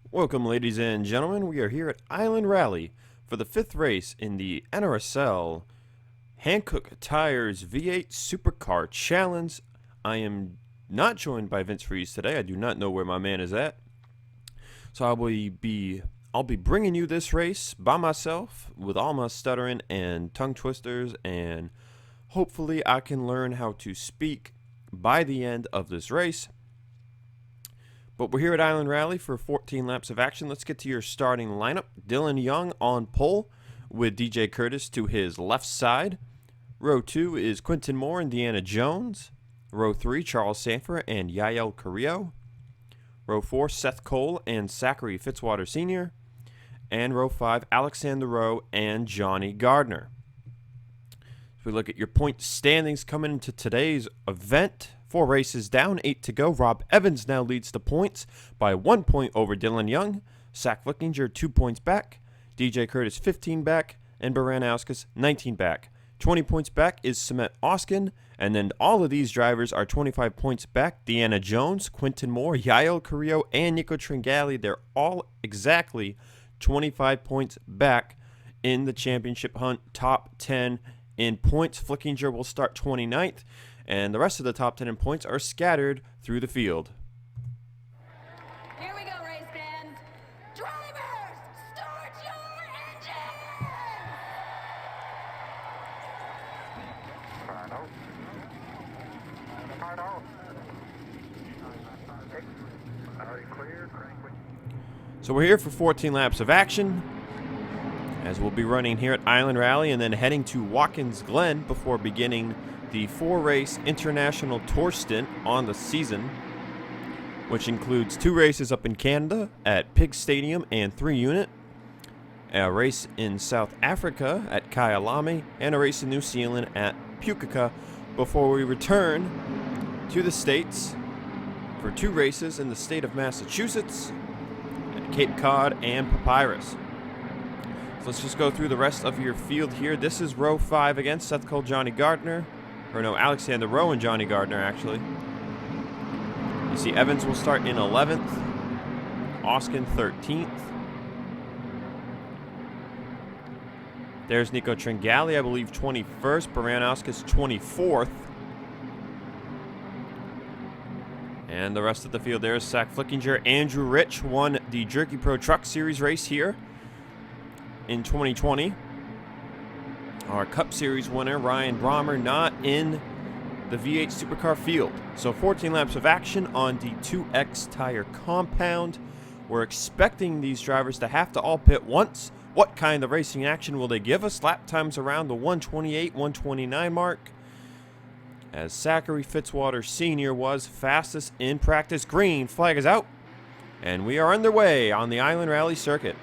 Welcome, ladies and gentlemen. We are here at Island Rally for the 5th race in the NRSL Hankook Tyres V8 Supercar Challenge. I am not joined by Vince Freeze today. I do not know where my man is at. So I'll be bringing you this race by myself with all my stuttering and tongue twisters, and hopefully I can learn how to speak by the end of this race. But we're here at Island Rally for 14 laps of action. Let's get to your starting lineup. Dylan Young on pole with DJ Curtis to his left side. Row 2 is Quinton Moore and Deanna Jones. Row 3, Charles Sanford and Yael Carrillo. Row 4, Seth Cole and Zachary Fitzwater Sr. And row 5, Alexander Rowe and Johnny Gardner. If we look at your point standings coming into today's event, 4 races down, 8 to go. Rob Evans now leads the points by 1 point over Dylan Young. Zach Flickinger 2 points back. DJ Curtis 15 back. And Baranowskis 19 back. 20 points back is Cement Oskin. And then all of these drivers are 25 points back. Deanna Jones, Quinton Moore, Yael Carrillo, and Nico Tringali. They're all exactly 25 points back in the championship hunt. Top 10 in points. Flickinger will start 29th. And the rest of the top 10 in points are scattered through the field. Here we go, race band. Drivers, start your engines! So we're here for 14 laps of action, as we'll be running here at Island Rally and then heading to Watkins Glen before beginning the 4-race international tour stint on the season, which includes 2 races up in Canada at Pig Stadium and 3 Unit, a race in South Africa at Kyalami, and a race in New Zealand at Pukaka, before we return to the States for 2 races in the state of Massachusetts at Cape Cod and Papyrus. So let's just go through the rest of your field here. This is row 5 again. Seth Cole, Johnny Gardner. Or no, Alexander Rowe and Johnny Gardner, actually. You see Evans will start in 11th. Oskin 13th. There's Nico Tringali, I believe, 21st. Baranowskis 24th. And the rest of the field, there's Zach Flickinger. Andrew Rich won the Jerky Pro Truck Series race here in 2020. Our Cup Series winner, Ryan Brommer, not in the V8 Supercar field. So 14 laps of action on the 2X tire compound. We're expecting these drivers to have to all pit once. What kind of racing action will they give us? Lap times around the 128, 129 mark, as Zachary Fitzwater Sr. was fastest in practice. Green flag is out, and we are underway on the Island Rally circuit.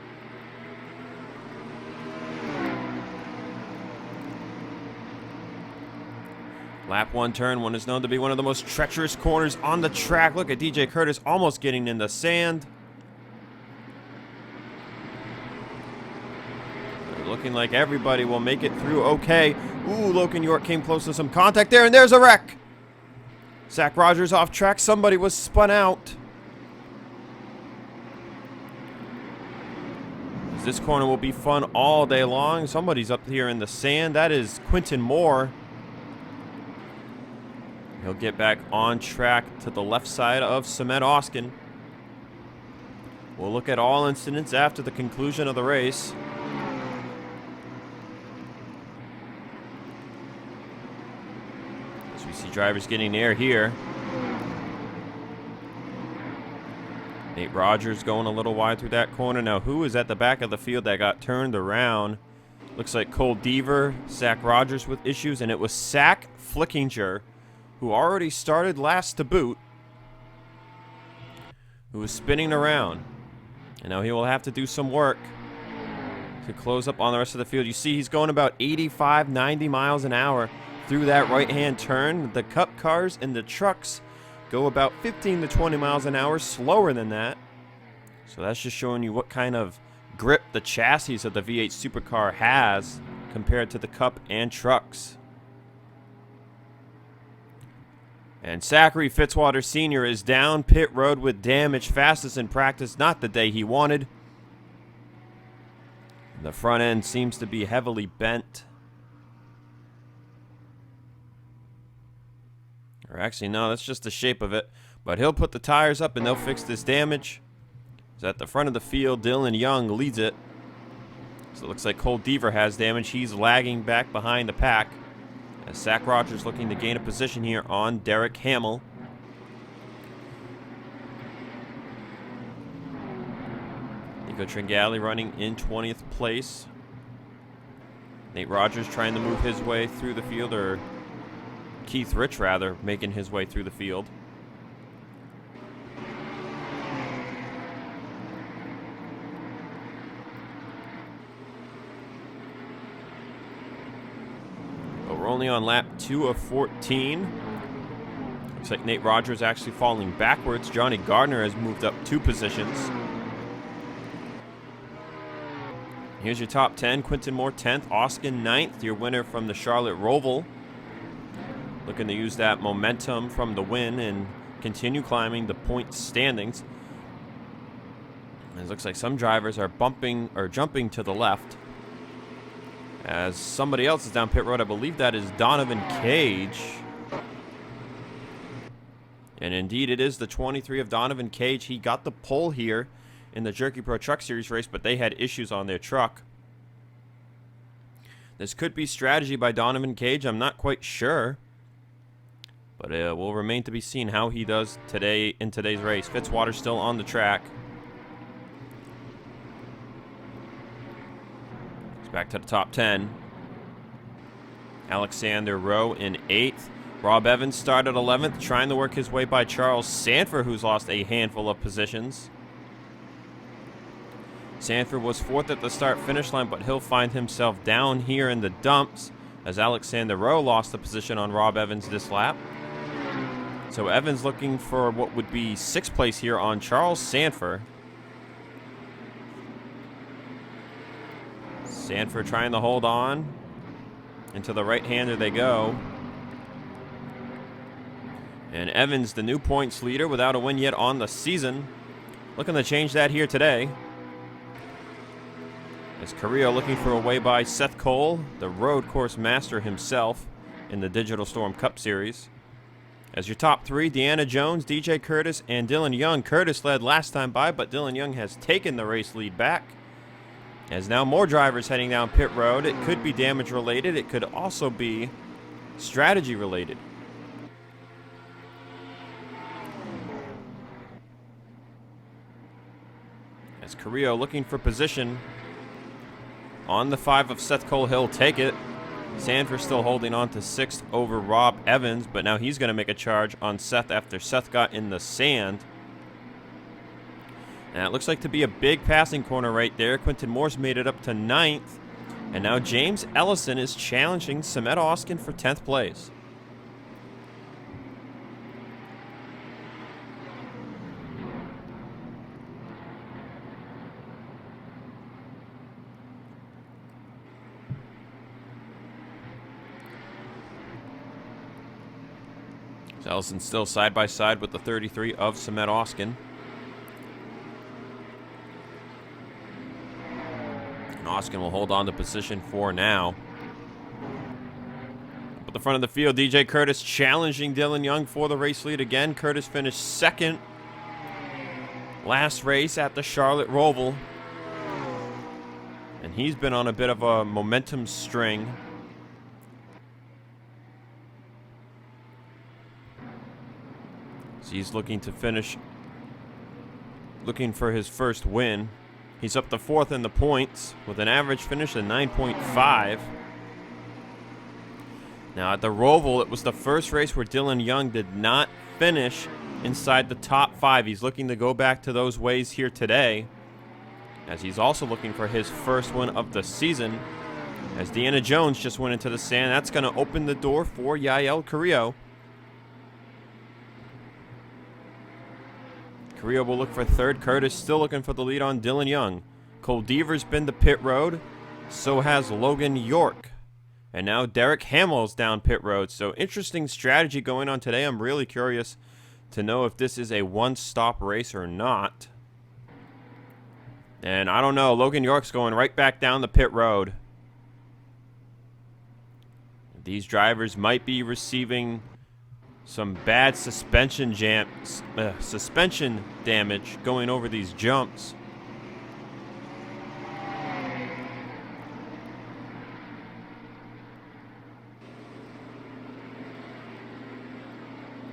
Lap 1, turn 1 is known to be one of the most treacherous corners on the track. Look at DJ Curtis almost getting in the sand. Looking like everybody will make it through okay. Ooh, Logan York came close to some contact there, and there's a wreck. Zach Rogers off track. Somebody was spun out. This corner will be fun all day long. Somebody's up here in the sand. That is Quinton Moore. He'll get back on track to the left side of Cement Oskin. We'll look at all incidents after the conclusion of the race. As we see drivers getting air here. Nate Rogers going a little wide through that corner. Now, who is at the back of the field that got turned around? Looks like Cole Deaver, Zach Rogers with issues, and it was Zach Flickinger, who already started last to boot, who was spinning around. And now he will have to do some work to close up on the rest of the field. You see he's going about 85, 90 miles an hour through that right-hand turn. The Cup cars and the trucks go about 15 to 20 miles an hour slower than that. So that's just showing you what kind of grip the chassis of the V8 Supercar has compared to the Cup and trucks. And Zachary Fitzwater Sr. is down pit road with damage. Fastest in practice, not the day he wanted. The front end seems to be heavily bent. Or actually, no, that's just the shape of it. But he'll put the tires up and they'll fix this damage. So at the front of the field, Dylan Young leads it. So it looks like Cole Deaver has damage. He's lagging back behind the pack. As Zach Rogers looking to gain a position here on Derek Hamill. Nico Tringali running in 20th place. Nate Rogers trying to move his way through the field, or Keith Rich rather, making his way through the field. We're only on lap 2 of 14. Looks like Nate Rogers actually falling backwards. Johnny Gardner has moved up 2 positions. Here's your top 10. Quinton Moore 10th. Oskin 9th. Your winner from the Charlotte Roval. Looking to use that momentum from the win and continue climbing the point standings. It looks like some drivers are bumping or jumping to the left. As somebody else is down pit road, I believe that is Donovan Cage. And indeed, it is the 23 of Donovan Cage. He got the pole here in the Jerky Pro Truck Series race, but they had issues on their truck. This could be strategy by Donovan Cage. I'm not quite sure. But it will remain to be seen how he does today in today's race. Fitzwater still on the track. Back to the top 10. Alexander Rowe in 8th. Rob Evans started 11th, trying to work his way by Charles Sanford, who's lost a handful of positions. Sanford was 4th at the start-finish line, but he'll find himself down here in the dumps as Alexander Rowe lost the position on Rob Evans this lap. So Evans looking for what would be 6th place here on Charles Sanford. Sanford trying to hold on. Into the right-hander they go. And Evans, the new points leader, without a win yet on the season. Looking to change that here today. As Carrillo looking for a way by Seth Cole, the road course master himself in the Digital Storm Cup Series. As your top 3, Deanna Jones, DJ Curtis, and Dylan Young. Curtis led last time by, but Dylan Young has taken the race lead back. As now more drivers heading down pit road. It could be damage related. It could also be strategy related. As Carrillo looking for position on the 5 of Seth Cole. He'll take it. Sanford still holding on to 6th over Rob Evans, but now he's going to make a charge on Seth after Seth got in the sand. And it looks like to be a big passing corner right there. Quinton Moore's made it up to 9th. And now James Ellison is challenging Samet Oskin for 10th place. So Ellison still side by side with the 33 of Samet Oskin. Oskin will hold on to position 4 now. At the front of the field, DJ Curtis challenging Dylan Young for the race lead again. Curtis finished 2nd last race at the Charlotte Roval. And he's been on a bit of a momentum string. So he's looking to finish, looking for his first win. He's up to 4th in the points with an average finish of 9.5. Now at the Roval, it was the first race where Dylan Young did not finish inside the top 5. He's looking to go back to those ways here today, as he's also looking for his first win of the season. As Deanna Jones just went into the sand, that's going to open the door for Yael Carrillo. Carrillo will look for 3rd. Curtis still looking for the lead on Dylan Young. Cole Deaver's been to pit road. So has Logan York. And now Derek Hamill's down pit road. So interesting strategy going on today. I'm really curious to know if this is a one-stop race or not. And I don't know. Logan York's going right back down the pit road. These drivers might be receiving some bad suspension damage going over these jumps.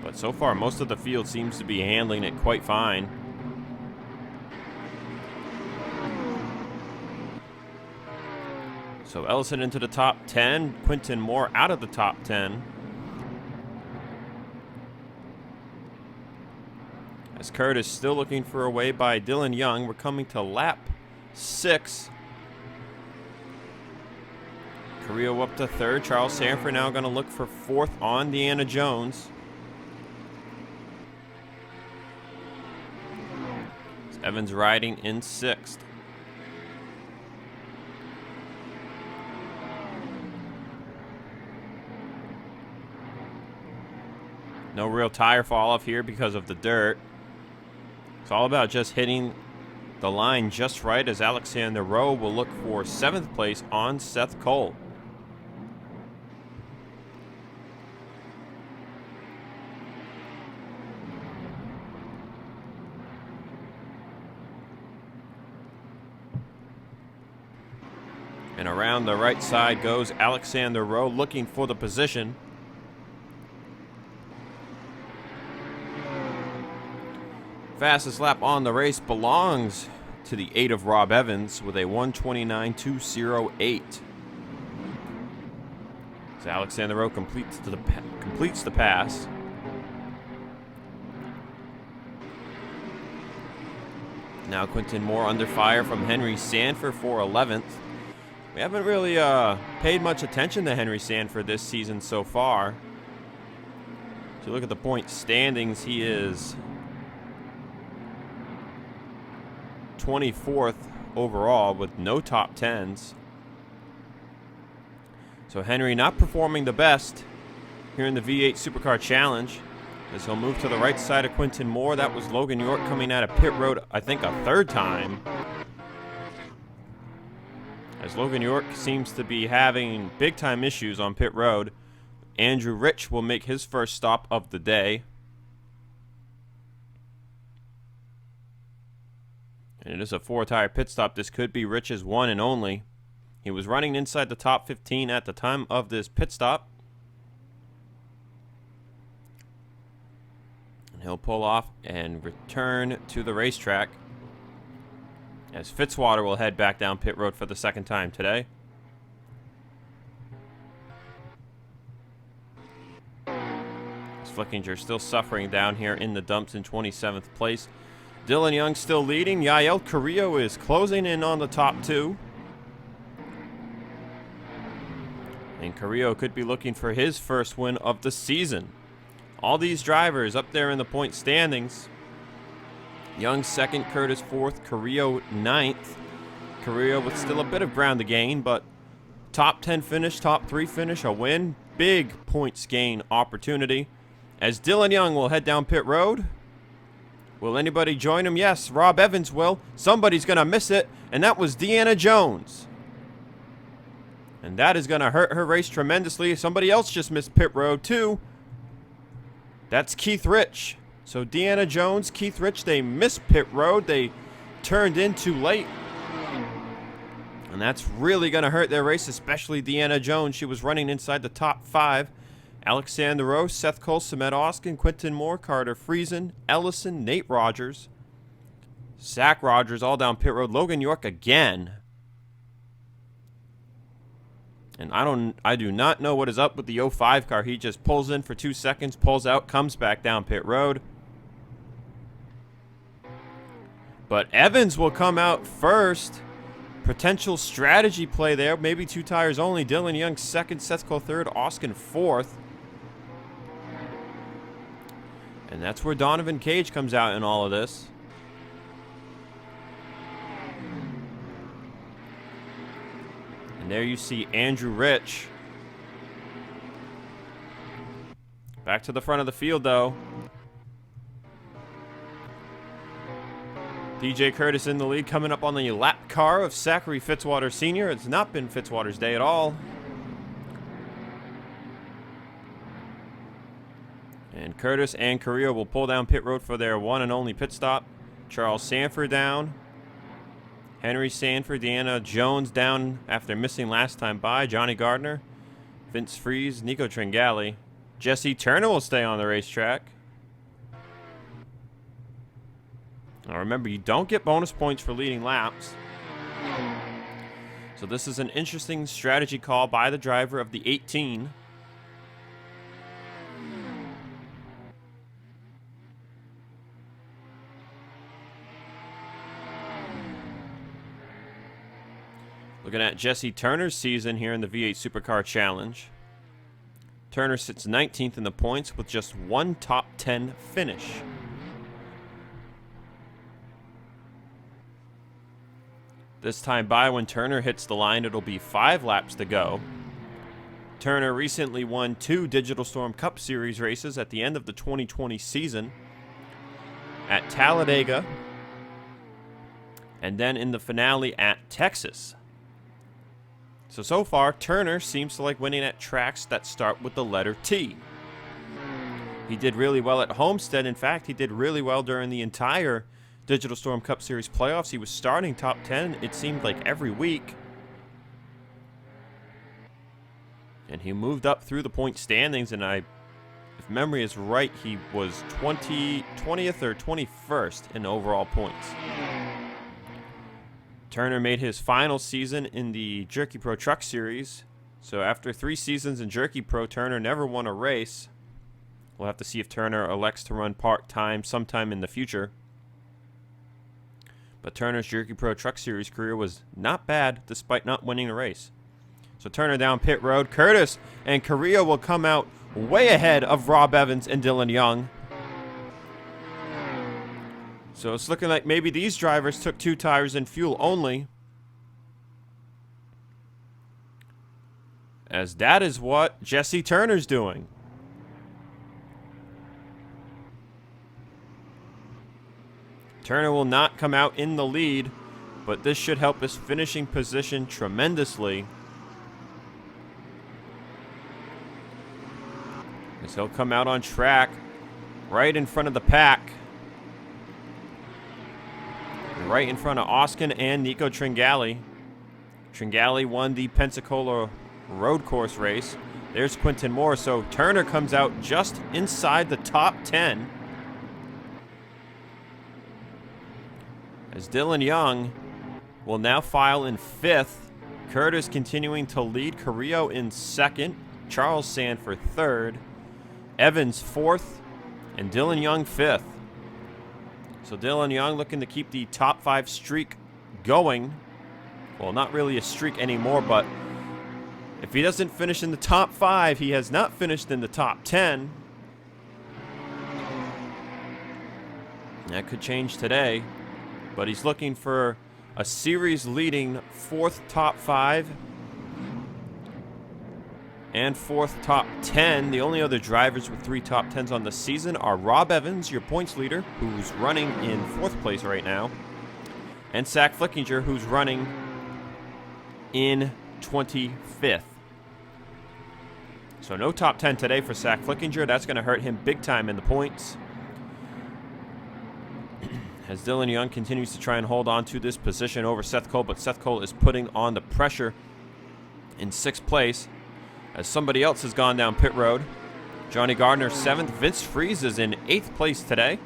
But so far, most of the field seems to be handling it quite fine. So Ellison into the top 10. Quinton Moore out of the top 10. As Curtis still looking for a way by Dylan Young. We're coming to lap 6. Carrillo up to 3rd. Charles Sanford now going to look for 4th on Deanna Jones. Evans riding in 6th. No real tire fall off here because of the dirt. It's all about just hitting the line just right, as Alexander Rowe will look for 7th place on Seth Cole. And around the right side goes Alexander Rowe looking for the position. Fastest lap on the race belongs to the 8 of Rob Evans with a 1:29.208. So Alexander Rowe completes the pass. Now Quinton Moore under fire from Henry Sanford for 11th. We haven't really paid much attention to Henry Sanford this season so far. If you look at the point standings, he is 24th overall with no top 10s. So Henry not performing the best here in the V8 Supercar Challenge, as he'll move to the right side of Quinton Moore. That was Logan York coming out of pit road, I think, a 3rd time. As Logan York seems to be having big-time issues on pit road. Andrew Rich will make his first stop of the day. And it is a 4-tire pit stop. This could be Rich's one and only. He was running inside the top 15 at the time of this pit stop. And he'll pull off and return to the racetrack, as Fitzwater will head back down pit road for the 2nd time today. Flickinger still suffering down here in the dumps in 27th place. Dylan Young still leading. Yael Carrillo is closing in on the top 2. And Carrillo could be looking for his first win of the season. All these drivers up there in the point standings. Young 2nd, Curtis 4th, Carrillo 9th. Carrillo with still a bit of ground to gain, but top 10 finish, top 3 finish, a win. Big points gain opportunity. As Dylan Young will head down pit road. Will anybody join him? Yes, Rob Evans will. Somebody's going to miss it, and that was Deanna Jones. And that is going to hurt her race tremendously. Somebody else just missed pit road, too. That's Keith Rich. So Deanna Jones, Keith Rich, they missed pit road. They turned in too late. And that's really going to hurt their race, especially Deanna Jones. She was running inside the top 5. Alexander Rowe, Seth Cole, Samet Oskin, Quinton Moore, Carter Friesen, Ellison, Nate Rogers, Zach Rogers, all down pit road. Logan York again. And I do not know what is up with the 05 car. He just pulls in for 2 seconds, pulls out, comes back down pit road. But Evans will come out first. Potential strategy play there. Maybe 2 tires only. Dylan Young 2nd, Seth Cole 3rd, Oskin 4th. And that's where Donovan Cage comes out in all of this. And there you see Andrew Rich Back to the front of the field, though. DJ Curtis in the lead, coming up on the lap car of Zachary Fitzwater Sr. It's not been Fitzwater's day at all. And Curtis and Carrillo will pull down pit road for their one and only pit stop. Charles Sanford down. Henry Sanford, Deanna Jones down after missing last time by. Johnny Gardner, Vince Freeze, Nico Tringali. Jesse Turner will stay on the racetrack. Now remember, you don't get bonus points for leading laps. So this is an interesting strategy call by the driver of the 18. Looking at Jesse Turner's season here in the V8 Supercar Challenge. Turner sits 19th in the points with just one top 10 finish. This time by, when Turner hits the line, it'll be 5 laps to go. Turner recently won 2 Digital Storm Cup Series races at the end of the 2020 season at Talladega and then in the finale at Texas. So far, Turner seems to like winning at tracks that start with the letter T. He did really well at Homestead. In fact, he did really well during the entire Digital Storm Cup Series playoffs. He was starting top 10, it seemed like, every week. And he moved up through the point standings, and if memory is right, he was 20th or 21st in overall points. Turner made his final season in the Jerky Pro Truck Series. So after 3 seasons in Jerky Pro, Turner never won a race. We'll have to see if Turner elects to run part-time sometime in the future. But Turner's Jerky Pro Truck Series career was not bad despite not winning a race. So Turner down pit road. Curtis and Carrillo will come out way ahead of Rob Evans and Dylan Young. So it's looking like maybe these drivers took 2 tires and fuel only, as that is what Jesse Turner's doing. Turner will not come out in the lead, but this should help his finishing position tremendously, as he'll come out on track right in front of the pack. Right in front of Oskin and Nico Tringali. Tringali won the Pensacola road course race. There's Quinton Moore. So Turner comes out just inside the top 10. As Dylan Young will now file in 5th. Curtis continuing to lead. Carrillo in 2nd. Charles Sanford 3rd. Evans 4th. And Dylan Young 5th. So Dylan Young looking to keep the top 5 streak going. Well, not really a streak anymore, but if he doesn't finish in the top 5, he has not finished in the top 10. That could change today, but he's looking for a series-leading 4th top 5 and 4th top 10. The only other drivers with 3 top 10s on the season are Rob Evans, your points leader, who's running in 4th place right now, and Zach Flickinger, who's running in 25th. So no top 10 today for Zach Flickinger. That's going to hurt him big time in the points, as Dylan Young continues to try and hold on to this position over Seth Cole, but Seth Cole is putting on the pressure in 6th place. As somebody else has gone down pit road. Johnny Gardner 7th. Vince Freeze is in 8th place today.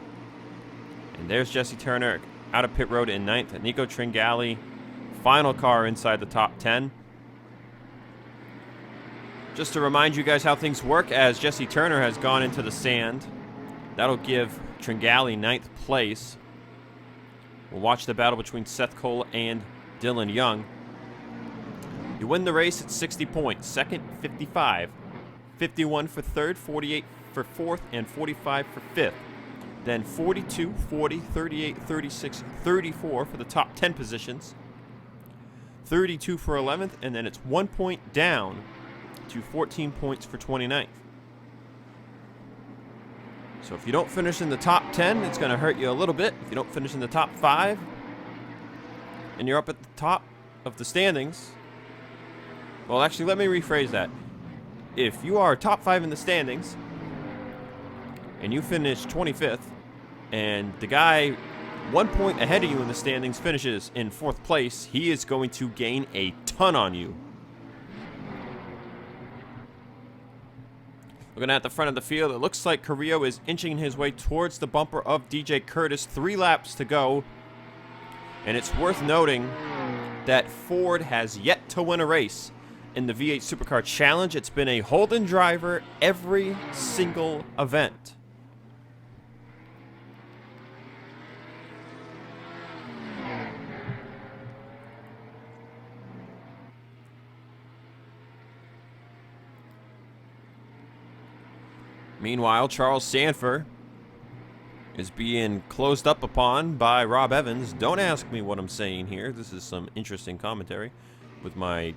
And there's Jesse Turner out of pit road in 9th. Nico Tringali, final car inside the top 10. Just to remind you guys how things work, as Jesse Turner has gone into the sand. That'll give Tringali 9th place. We'll watch the battle between Seth Cole and Dylan Young. You win the race at 60 points. 2nd, 55. 51 for 3rd, 48 for 4th, and 45 for 5th. Then 42, 40, 38, 36, 34 for the top 10 positions. 32 for 11th, and then it's 1 point down to 14 points for 29th. 29th. So if you don't finish in the top 10, it's going to hurt you a little bit. If you don't finish in the top 5, and you're up at the top of the standings. Well, actually, let me rephrase that. If you are top 5 in the standings, and you finish 25th, and the guy 1 point ahead of you in the standings finishes in 4th place, he is going to gain a ton on you. Looking at the front of the field, it looks like Carrillo is inching his way towards the bumper of DJ Curtis. 3 laps to go. And it's worth noting that Ford has yet to win a race in the V8 Supercar Challenge. It's been a Holden driver every single event. Meanwhile, Charles Sanford is being closed up upon by Rob Evans. Don't ask me what I'm saying here. This is some interesting commentary with my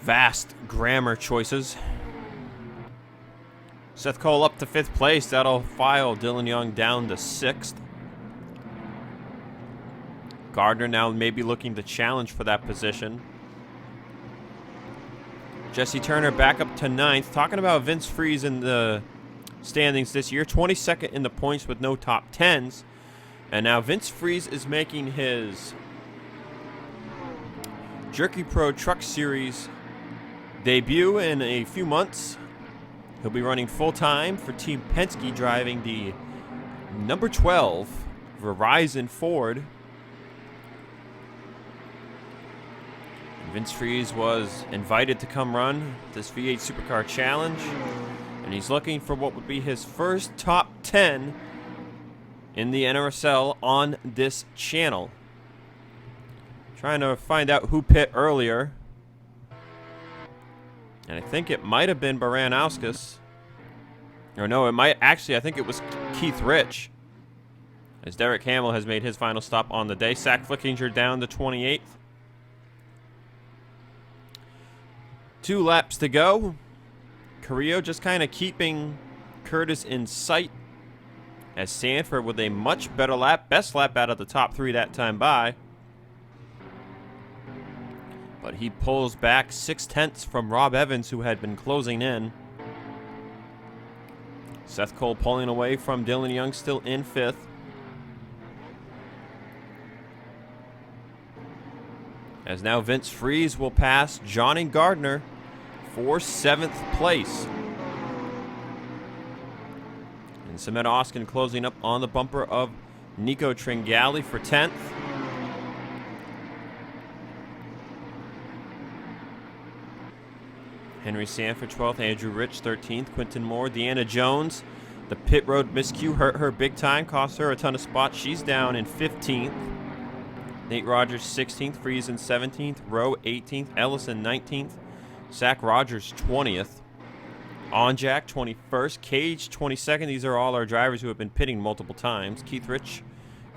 vast grammar choices. Seth Cole up to 5th place. That'll file Dylan Young down to 6th. Gardner now maybe looking to challenge for that position. Jesse Turner back up to 9th. Talking about Vince Freeze in the standings this year. 22nd in the points with no top 10s. And now Vince Freeze is making his Jerky Pro Truck Series debut in a few months. He'll be running full-time for Team Penske, driving the number 12 Verizon Ford. Vince Freeze was invited to come run this V8 Supercar Challenge, and he's looking for what would be his first top 10 in the NRSL on this channel. Trying to find out who pit earlier, and I think it might have been Baranauskas. Or no, it might actually, I think it was Keith Rich, as Derek Hamill has made his final stop on the day. Zach Flickinger down to 28th. 2 laps to go. Carrillo just kind of keeping Curtis in sight, as Sanford with a much better lap, best lap out of the top 3 that time by. But he pulls back 6/10 from Rob Evans, who had been closing in. Seth Cole pulling away from Dylan Young, still in 5th. As now Vince Freeze will pass Johnny Gardner for 7th place. And Cement Oskin closing up on the bumper of Nico Tringali for 10th. Henry Sanford 12th, Andrew Rich 13th, Quinton Moore, Deanna Jones. The pit road miscue hurt her big time, cost her a ton of spots. She's down in 15th. Nate Rogers 16th, Friesen 17th, Rowe 18th, Ellison 19th, Zach Rogers 20th, Onjack 21st, Cage 22nd. These are all our drivers who have been pitting multiple times. Keith Rich,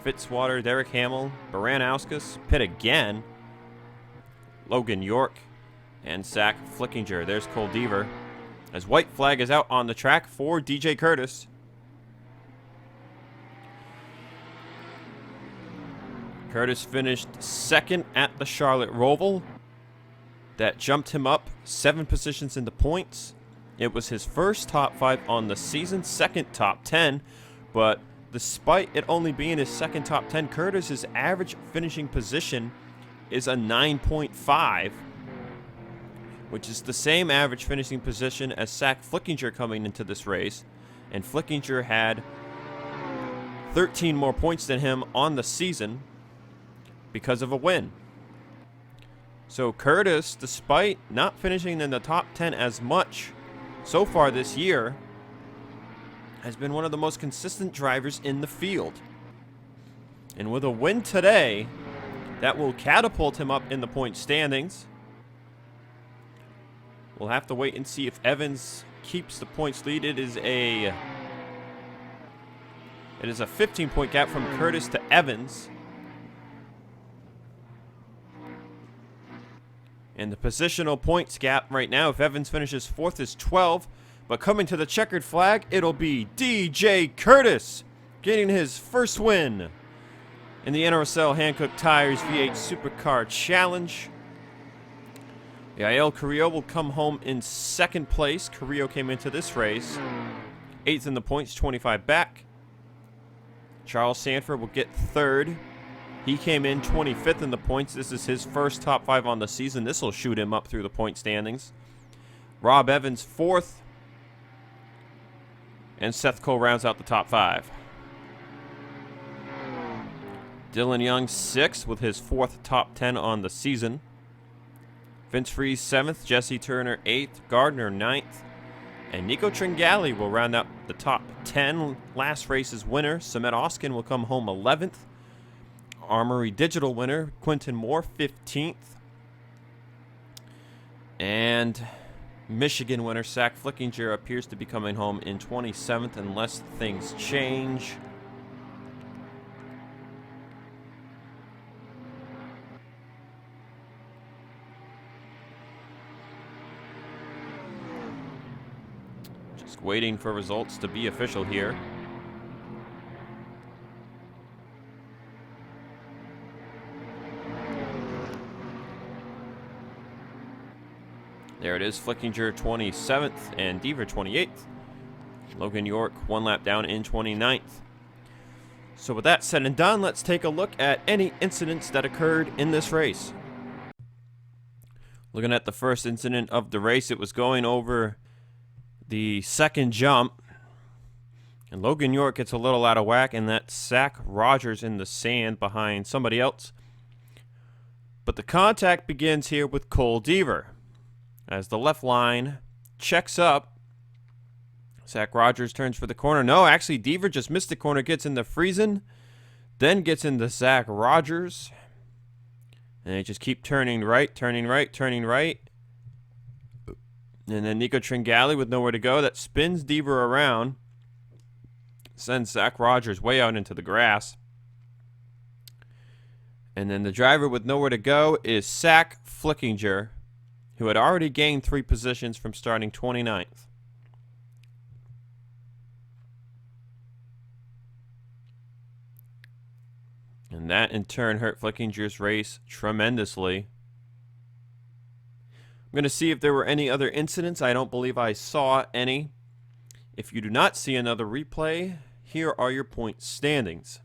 Fitzwater, Derek Hamill, Baranauskas, pit again, Logan York, and Zach Flickinger. There's Cole Deaver, as white flag is out on the track for DJ Curtis. Curtis finished 2nd at the Charlotte Roval. That jumped him up 7 positions in the points. It was his first top 5 on the season, 2nd top 10. But despite it only being his 2nd top 10, Curtis's average finishing position is a 9.5, which is the same average finishing position as Zach Flickinger coming into this race. And Flickinger had 13 more points than him on the season because of a win. So Curtis, despite not finishing in the top 10 as much so far this year, has been one of the most consistent drivers in the field. And with a win today, that will catapult him up in the point standings. We'll have to wait and see if Evans keeps the points lead. It is a 15-point gap from Curtis to Evans. And the positional points gap right now, if Evans finishes 4th, is 12. But coming to the checkered flag, it'll be DJ Curtis getting his first win in the NRSL Hankook Tyres V8 Supercar Challenge. Yael Carrillo will come home in second place. Carrillo came into this race 8th in the points, 25 back. Charles Sanford will get third. He came in 25th in the points. This is his first top 5 on the season. This will shoot him up through the point standings. Rob Evans 4th. And Seth Cole rounds out the top 5. Dylan Young 6th with his 4th top 10 on the season. Vince Freeze 7th, Jesse Turner 8th, Gardner 9th, and Nico Tringali will round out the top 10. Last race's winner, Samet Oskin, will come home 11th. Armory Digital winner, Quentin Moore 15th. And Michigan winner, Zach Flickinger, appears to be coming home in 27th unless things change. Just waiting for results to be official here. There it is, Flickinger 27th and Deaver 28th. Logan York 1 lap down in 29th. So with that said and done, let's take a look at any incidents that occurred in this race. Looking at the first incident of the race, it was going over the second jump. And Logan York gets a little out of whack, and that's Zach Rogers in the sand behind somebody else. But the contact begins here with Cole Deaver. As the left line checks up, Zach Rogers turns for the corner. No, actually, Deaver just missed the corner, gets into Friesen, then gets into Zach Rogers. And they just keep turning right, turning right, turning right. And then Nico Tringali with nowhere to go. That spins Deaver around. Sends Zach Rogers way out into the grass. And then the driver with nowhere to go is Zach Flickinger, who had already gained 3 positions from starting 29th. And that in turn hurt Flickinger's race tremendously. I'm going to see if there were any other incidents. I don't believe I saw any. If you do not see another replay, here are your point standings.